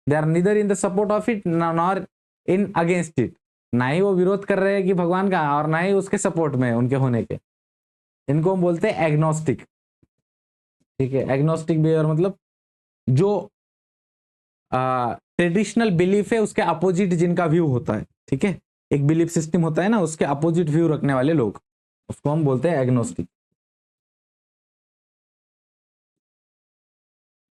they are neither in the support of it nor in against it. ना ही वो विरोध कर रहे हैं कि भगवान का, और ना ही उसके सपोर्ट में उनके होने के। इनको हम बोलते हैं एग्नोस्टिक। ठीक है। एग्नोस्टिक बिहेवियर मतलब जो ट्रेडिशनल बिलीफ है उसके अपोजिट जिनका व्यू होता है, ठीक है। एक बिलीफ सिस्टम होता है ना, उसके अपोजिट व्यू रखने वाले लोग, उसको हम बोलते हैं एग्नोस्टिक।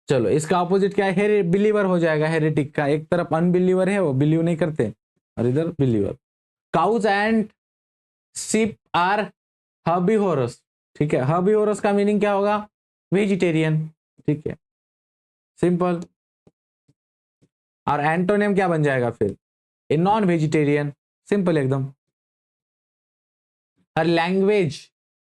चलो इसका अपोजिट क्या है, बिलीवर हो जाएगा। हेरेटिक का एक तरफ अनबिलीवर है, वो बिलीव नहीं करते, और इधर believer. Cows and sheep are herbivorous, ठीक है। हर्बीवोरस का मीनिंग क्या होगा, वेजिटेरियन, ठीक है, सिंपल। और एंटोनिम क्या बन जाएगा फिर, ए नॉन वेजिटेरियन, सिंपल एकदम। हर लैंग्वेज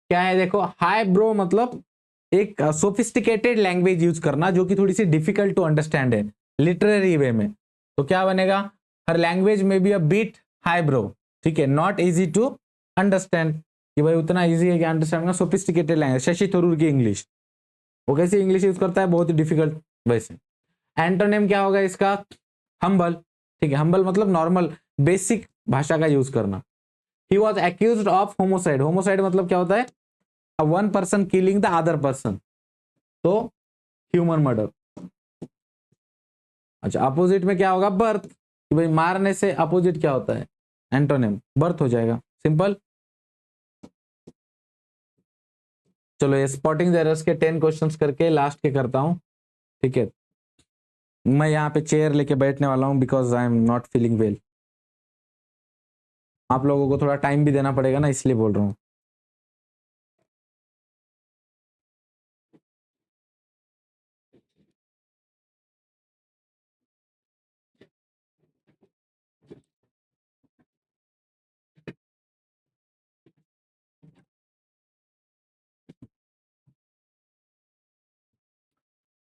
क्या है, देखो हाई ब्रो मतलब एक सोफिस्टिकेटेड लैंग्वेज यूज करना जो कि थोड़ी सी डिफिकल्ट टू अंडरस्टैंड है लिटरेरी वे में, तो क्या बनेगा, हर लैंग्वेज में be a bit high brow, ठीक है, नॉट इजी टू अंडरस्टैंड, कि भाई उतना इजी है कि अंडरस्टैंड करना। सोफिस्टिकेटेड लैंग्वेज, शशि थरूर की इंग्लिश, वो कैसे इंग्लिश यूज करता है, बहुत ही डिफिकल्ट वैसे। एंटोनिम क्या होगा इसका, हम्बल, ठीक है। हम्बल मतलब नॉर्मल बेसिक भाषा का यूज करना। He was accuse of homicide, homicide मतलब क्या होता है, one person killing the other person, तो ह्यूमन मर्डर। अच्छा अपोजिट में क्या होगा, बर्थ, कि भाई मारने से अपोजिट क्या होता है, एंटोनिम बर्थ हो जाएगा, सिंपल। चलो ये स्पॉटिंग द एरर्स के 10 क्वेश्चंस करके लास्ट के करता हूं, ठीक है। मैं यहाँ पे चेयर लेके बैठने वाला हूँ because I am not feeling well. आप लोगों को थोड़ा टाइम भी देना पड़ेगा ना, इसलिए बोल रहा हूँ।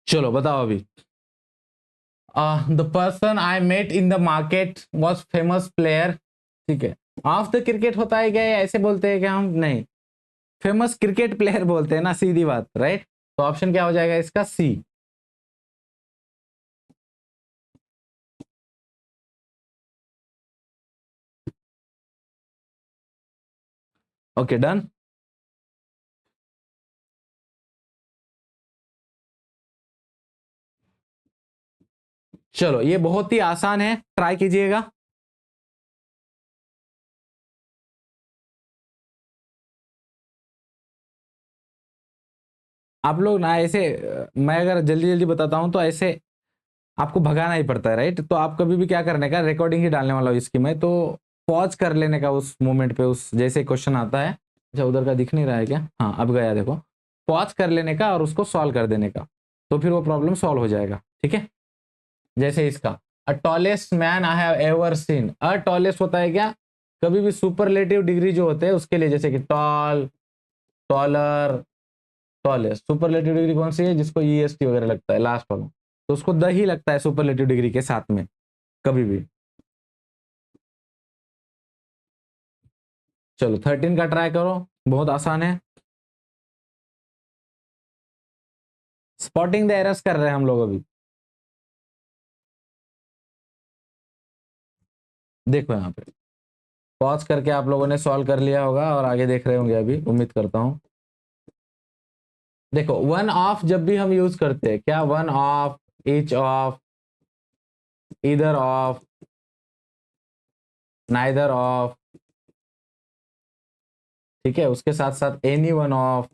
चलो बताओ अभी। The person I met in the market was famous player, ठीक है। ऑफ द क्रिकेट होता है क्या, ऐसे बोलते हैं क्या हम, नहीं, फेमस क्रिकेट प्लेयर बोलते हैं ना, सीधी बात, राइट। तो ऑप्शन क्या हो जाएगा इसका, सी। Okay done. चलो ये बहुत ही आसान है, ट्राई कीजिएगा। आप लोग ना ऐसे मैं अगर जल्दी जल्दी बताता हूं तो ऐसे आपको भगाना ही पड़ता है, राइट। तो आप कभी भी क्या करने का, रिकॉर्डिंग ही डालने वाला हूँ इसकी मैं, तो पॉज कर लेने का उस मोमेंट पे, उस जैसे क्वेश्चन आता है। अच्छा उधर का दिख नहीं रहा है क्या, हाँ अब गया, देखो। पॉज कर लेने का और उसको सॉल्व कर देने का, तो फिर वो प्रॉब्लम सॉल्व हो जाएगा, ठीक है। जैसे इसका, a tallest man I have ever seen, a tallest होता है क्या, कभी भी सुपरलेटिव डिग्री जो होते हैं उसके लिए, जैसे कि tall, taller, tallest. Superlative degree कौन सी है, जिसको ईएसटी वगैरह लगता है लास्ट वाला, तो उसको द ही लगता है सुपरलेटिव डिग्री के साथ में कभी भी। चलो 13 का ट्राई करो, बहुत आसान है। स्पॉटिंग द एरर्स कर रहे हैं हम लोग अभी। देखो यहाँ पे पॉज करके आप लोगों ने सॉल्व कर लिया होगा और आगे देख रहे होंगे अभी, उम्मीद करता हूं। देखो वन ऑफ जब भी हम यूज करते हैं, क्या, वन ऑफ, ईच ऑफ, इधर ऑफ, नाइदर ऑफ, ठीक है, उसके साथ साथ एनी वन ऑफ,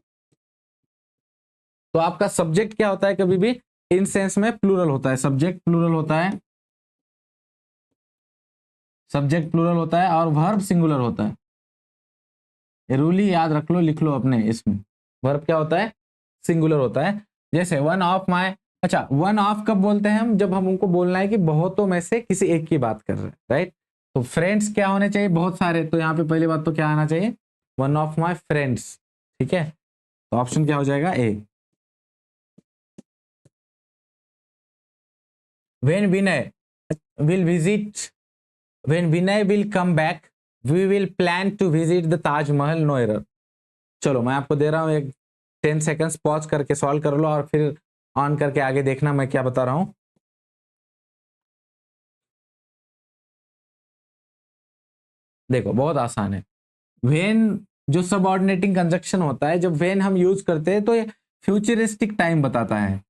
तो आपका सब्जेक्ट क्या होता है, कभी भी इन सेंस में प्लूरल होता है, सब्जेक्ट प्लूरल होता है, सब्जेक्ट प्लूरल होता है, और वर्ब सिंगुलर होता है। ये रूल ही याद रख लो, लिख लो अपने इसमें। वर्ब क्या होता है, सिंगुलर होता है। जैसे वन ऑफ माई, अच्छा वन ऑफ कब बोलते हैं हम, जब हम उनको बोलना है कि बहुतों में से किसी एक की बात कर रहे हैं, राइट। तो फ्रेंड्स क्या होने चाहिए, बहुत सारे, तो यहाँ पे पहली बात तो क्या आना चाहिए, वन ऑफ माई फ्रेंड्स, ठीक है। तो ऑप्शन क्या हो जाएगा, A. When Vinay will visit, when Vinay will come back, we will plan to visit the Taj Mahal, no error। चलो मैं आपको दे रहा हूं एक 10 सेकंड्स, पॉज करके सॉल्व कर लो और फिर ऑन करके आगे देखना मैं क्या बता रहा हूं। देखो बहुत आसान है। वेन जो सबऑर्डिनेटिंग कंजक्शन होता है, जब वेन हम यूज करते हैं तो ये फ्यूचरिस्टिक टाइम बताता है।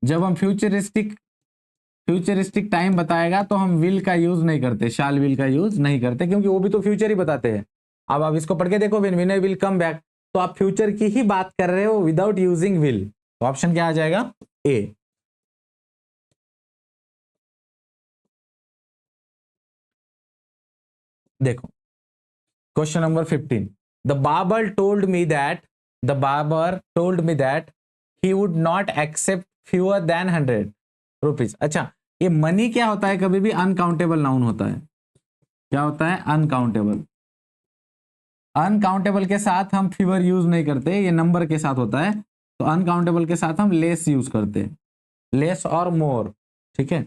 जब हम फ्यूचरिस्टिक टाइम बताएगा तो हम विल का यूज नहीं करते, शाल विल का यूज नहीं करते, क्योंकि वो भी तो फ्यूचर ही बताते हैं। अब आप इसको पढ़ के देखो, when Vinay will come back, तो आप फ्यूचर की ही बात कर रहे हो विदाउट यूजिंग विल, तो ऑप्शन क्या आ जाएगा? ए। देखो question number 15, the barber told me that, he would not accept fewer than 100 rupees. अच्छा, ये मनी क्या होता है? कभी भी अनकाउंटेबल नाउन होता है। क्या होता है? अनकाउंटेबल। अनकाउंटेबल के साथ हम फीवर यूज नहीं करते, ये नंबर के साथ होता है। तो अनकाउंटेबल के साथ हम लेस यूज करते हैं, लेस और मोर। ठीक है,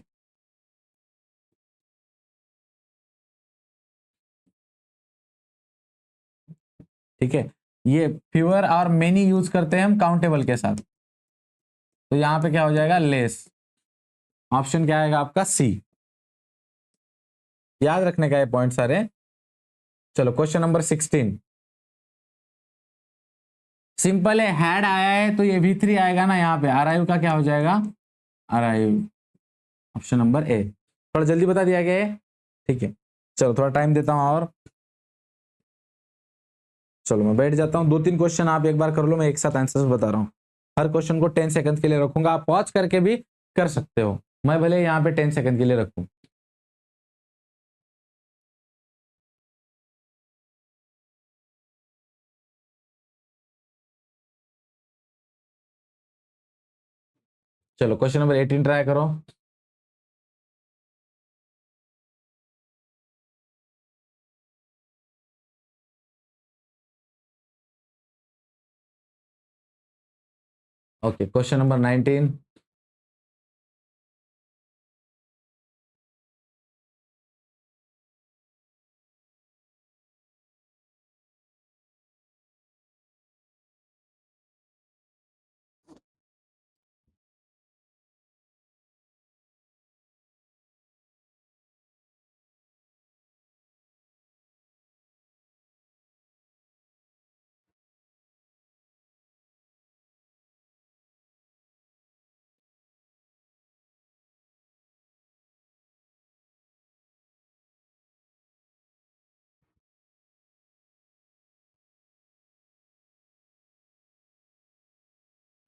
ठीक है। ये फीवर और मेनी यूज करते हैं हम काउंटेबल के साथ, तो यहां पे क्या हो जाएगा? लेस। ऑप्शन क्या आएगा आपका? सी। याद रखने का ये पॉइंट सारे। चलो क्वेश्चन नंबर 16, सिंपल है, हैड आया है तो ये V3 आएगा ना, यहाँ पे अराइव का क्या हो जाएगा? अराइव। Option number A. थोड़ा जल्दी बता दिया गया है, ठीक है। चलो थोड़ा टाइम देता हूं और चलो मैं बैठ जाता हूं। 2-3 क्वेश्चन आप एक बार कर लो, मैं एक साथ आंसर्स बता रहा हूं। हर क्वेश्चन को 10 सेकंड के लिए रखूंगा, आप पॉज करके भी कर सकते हो, मैं भले यहाँ पे 10 सेकंड के लिए रखूं। चलो क्वेश्चन नंबर 18 ट्राई करो। ओके, क्वेश्चन नंबर 19,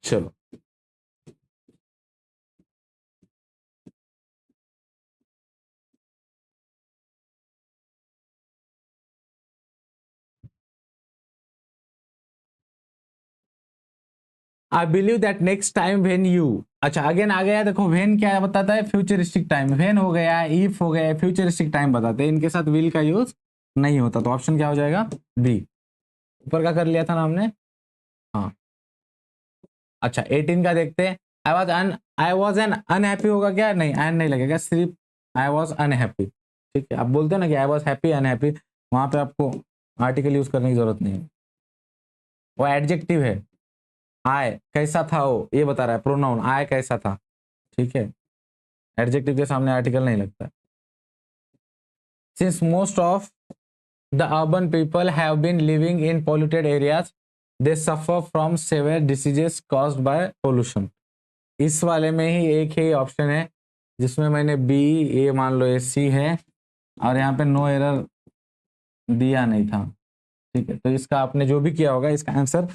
चलो I believe that next time when you, अच्छा अगेन आ गया। देखो व्हेन क्या बताता है? Futuristic time. व्हेन हो गया, इफ हो गया, फ्यूचरिस्टिक टाइम बताते हैं, इनके साथ विल का यूज नहीं होता, तो ऑप्शन क्या हो जाएगा? बी। ऊपर का कर लिया था ना हमने, हाँ। अच्छा 18 का देखते हैं, आई वॉज एन अनहैप्पी होगा क्या? नहीं, एन नहीं लगेगा, सिर्फ आई वॉज अनहैप्पी। ठीक है, आप बोलते हो ना कि आई वॉज हैप्पी अनहैप्पी, वहां पे आपको आर्टिकल यूज करने की जरूरत नहीं है, वो एडजेक्टिव है। आय कैसा था वो, ये बता रहा है प्रोनाउन, आय कैसा था। ठीक है, एडजेक्टिव के सामने आर्टिकल नहीं लगता। Since most of the urban people have been living in polluted areas, they suffer from severe diseases caused by pollution. इस वाले में ही एक ही ऑप्शन है जिसमें मैंने बी, ए मान लो, ए सी है, और यहाँ पे नो एरर दिया नहीं था। ठीक है, तो इसका आपने जो भी किया होगा, इसका आंसर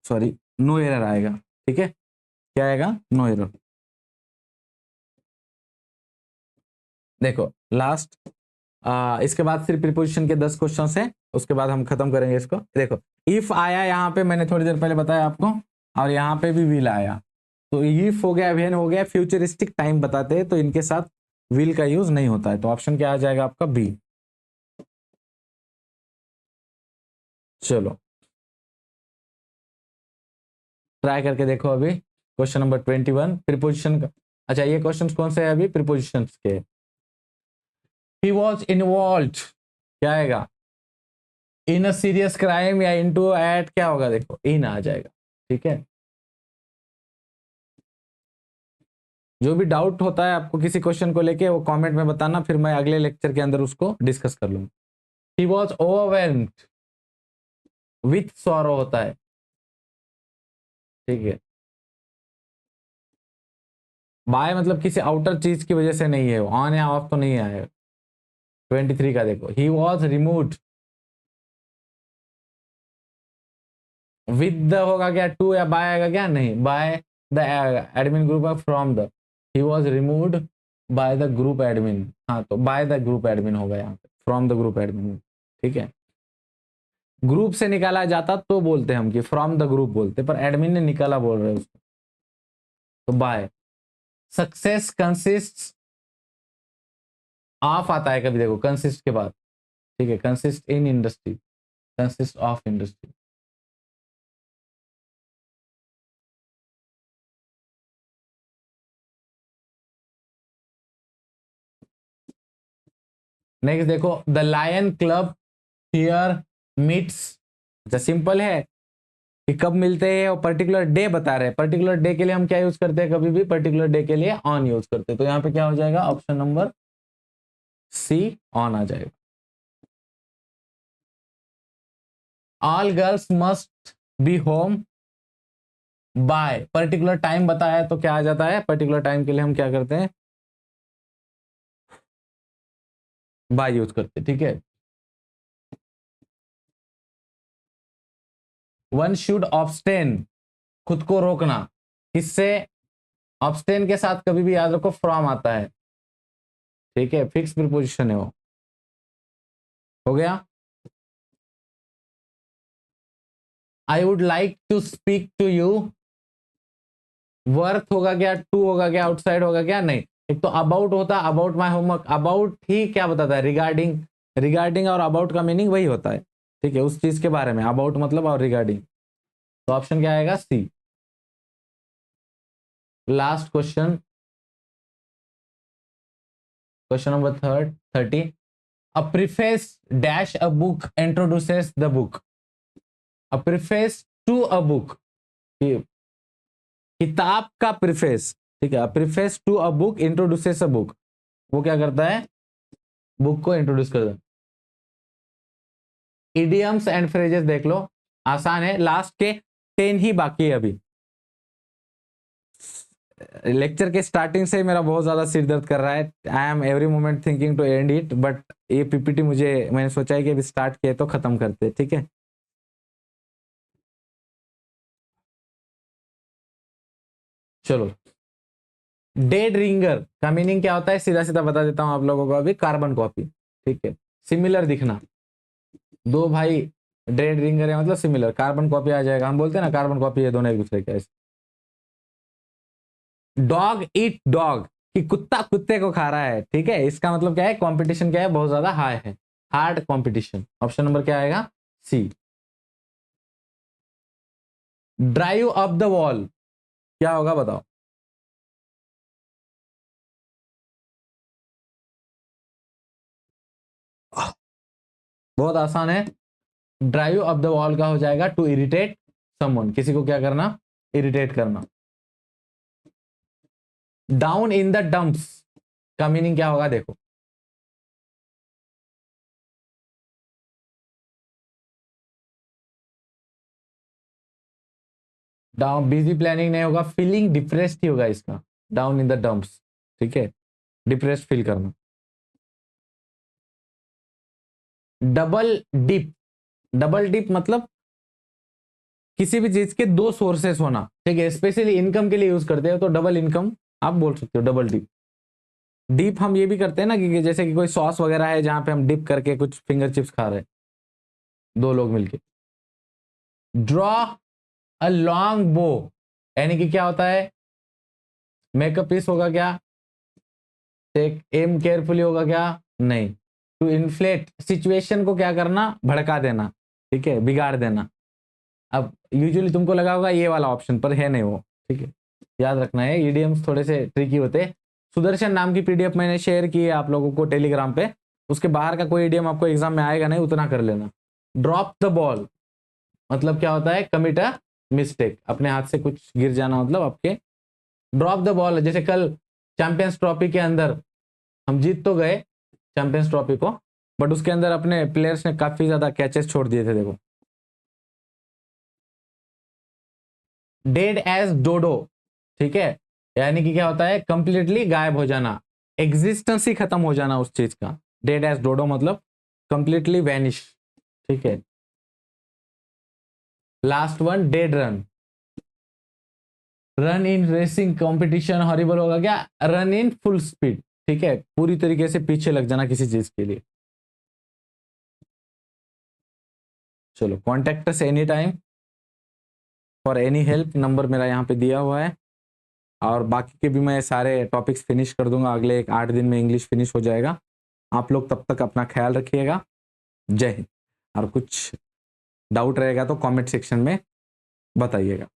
सॉरी नो एरर आएगा। ठीक है, क्या आएगा? No error. देखो लास्ट, इसके बाद सिर्फ प्रीपोजिशन के 10 क्वेश्चन है, उसके बाद हम खत्म करेंगे इसको। देखो इफ आया यहाँ पे, मैंने थोड़ी देर पहले बताया आपको, और यहाँ पे भी विल आया, तो इफ हो गया, व्हेन हो गया, फ्यूचरिस्टिक टाइम बताते हैं, तो इनके साथ विल का यूज नहीं होता है, तो ऑप्शन क्या आ जाएगा आपका? बी। चलो ट्राई करके देखो अभी क्वेश्चन नंबर 21 प्रीपोजिशन का। अच्छा ये क्वेश्चन कौन से है अभी? प्रीपोजिशन के। ही वॉज इन्वॉल्व, क्या आएगा? इन अ सीरियस क्राइम या इनटू एट, क्या होगा? देखो इन आ जाएगा। ठीक है, जो भी डाउट होता है आपको किसी क्वेश्चन को लेके, वो कमेंट में बताना, फिर मैं अगले लेक्चर के अंदर उसको डिस्कस कर लूंगा। He was overwhelmed with sorrow होता है, ठीक है, बाय मतलब किसी आउटर चीज की वजह से नहीं है, ऑन या ऑफ तो नहीं आए। 23 का देखो, he was removed with the होगा क्या, टू या बाय आएगा क्या, नहीं, by the admin group from the, he was removed by the group admin, हाँ तो बाय द ग्रुप एडमिन होगा यहाँ पे, फ्रॉम द ग्रुप एडमिन। ठीक है, ग्रुप से निकाला जाता तो बोलते हम कि फ्रॉम द ग्रुप बोलते, पर एडमिन ने निकाला बोल रहे हैं उसको, तो बाय। सक्सेस कंसिस्ट ऑफ आता है कभी, देखो कंसिस्ट के बाद, ठीक है, consist in industry, consist of industry. Next देखो, the lion club here meets, अच्छा सिंपल है कि कब मिलते हैं और पर्टिकुलर डे बता रहे हैं, पर्टिकुलर डे के लिए हम क्या यूज करते हैं, कभी भी पर्टिकुलर डे के लिए ऑन यूज करते हैं, तो यहाँ पे क्या हो जाएगा, ऑप्शन नंबर सी ऑन आ जाएगा। All girls must be home by, particular time बताया है तो क्या आ जाता है, पर्टिकुलर टाइम के लिए हम क्या करते हैं, बाय यूज करते हैं। ठीक है, वन शुड ऑब्स्टेन, खुद को रोकना, किससे, ऑब्स्टेन के साथ कभी भी याद रखो फ्रॉम आता है। ठीक है, फिक्स प्रीपोजिशन है वो, हो गया। I would like to speak to you, worth होगा क्या, टू होगा क्या, आउटसाइड होगा क्या, नहीं, एक तो अबाउट होता है, अबाउट माई होमवर्क, अबाउट ही क्या बताता है, रिगार्डिंग, रिगार्डिंग और अबाउट का मीनिंग वही होता है। ठीक है, उस चीज के बारे में, अबाउट मतलब और रिगार्डिंग, तो ऑप्शन क्या आएगा, C. Last question, question number 30, a preface dash a book introduces the book, a preface to a book, किताब का प्रीफेस, ठीक है, preface to a book introduces a book, वो क्या करता है, बुक को इंट्रोड्यूस करता है। इडियम्स एंड फ्रेजेस देख लो, आसान है, लास्ट के 10 ही बाकी है अभी। लेक्चर के स्टार्टिंग से मेरा बहुत ज्यादा सिर दर्द कर रहा है, I am every moment thinking to end it, but ये पीपीटी मुझे, मैंने सोचा है कि अभी स्टार्ट किए तो खत्म करते, ठीक है। चलो, डेड रिंगर का मीनिंग क्या होता है, सीधा सीधा बता देता हूं आप लोगों को अभी, कार्बन कॉपी। ठीक है, सिमिलर दिखना, दो भाई डेड रिंगर है मतलब सिमिलर, कार्बन कॉपी आ जाएगा, हम बोलते हैं ना कार्बन कॉपी है दोनों एक दूसरे के ऐसे। डॉग ईट डॉग, कि कुत्ता कुत्ते को खा रहा है, ठीक है, इसका मतलब क्या है, कंपटीशन क्या है, बहुत ज्यादा हाई है, हार्ड कंपटीशन, ऑप्शन नंबर क्या आएगा, सी। ड्राइव अप द वॉल क्या होगा बताओ, बहुत आसान है, ड्राइव अप द वॉल का हो जाएगा टू इरिटेट समवन, किसी को क्या करना, इरिटेट करना। डाउन इन द डंप्स का मीनिंग क्या होगा देखो, डाउन बिजी प्लानिंग नहीं होगा, फीलिंग डिप्रेस्ड ही होगा इसका, डाउन इन द डंप्स, ठीक है, डिप्रेस्ड फील करना। डबल डिप, डबल डिप मतलब किसी भी चीज के दो सोर्सेस होना, ठीक है, स्पेशली इनकम के लिए यूज करते हो तो डबल इनकम आप बोल सकते हो, डबल डिप। डीप हम ये भी करते हैं ना कि जैसे कि कोई सॉस वगैरह है जहां पे हम डिप करके कुछ फिंगर चिप्स खा रहे हैं, दो लोग मिलके। ड्रॉ अ लॉन्ग बो, यानी कि क्या होता है, मेकअप पीस होगा क्या, टेक एम केयरफुली होगा क्या, नहीं, टू इन्फ्लेट सिचुएशन को क्या करना, भड़का देना, ठीक है, बिगाड़ देना। अब यूजुअली तुमको लगा होगा ये वाला ऑप्शन, पर है नहीं वो, ठीक है, याद रखना है, ईडीएम्स थोड़े से ट्रिकी होते हैं। सुदर्शन नाम की पीडीएफ मैंने शेयर की है आप लोगों को टेलीग्राम पे, उसके बाहर का कोई ईडीएम आपको एग्जाम में आएगा नहीं, उतना कर लेना। ड्रॉप द बॉल मतलब क्या होता है, कमिट अ मिस्टेक, अपने हाथ से कुछ गिर जाना, मतलब आपके, ड्रॉप द बॉल, जैसे कल चैंपियंस ट्रॉफी के अंदर हम जीत तो गए चैंपियंस ट्रॉफी को, बट उसके अंदर अपने प्लेयर्स ने काफी ज्यादा कैचेस छोड़ दिए थे देखो, डेड एज डोडो, ठीक है, यानी कि क्या होता है, कंप्लीटली गायब हो जाना, एग्जिस्टेंस ही खत्म हो जाना उस चीज का। डेड एज डोडो मतलब कंप्लीटली वैनिश, ठीक है। Last one dead run, run in racing competition horrible होगा क्या, रन इन फुल स्पीड, ठीक है, पूरी तरीके से पीछे लग जाना किसी चीज के लिए। चलो, contact us any time for any help, number मेरा यहाँ पे दिया हुआ है। और बाकी के भी मैं सारे टॉपिक्स फिनिश कर दूंगा, अगले 8 दिन में इंग्लिश फिनिश हो जाएगा। आप लोग तब तक अपना ख्याल रखिएगा। जय हिंद। और कुछ डाउट रहेगा तो कमेंट सेक्शन में बताइएगा।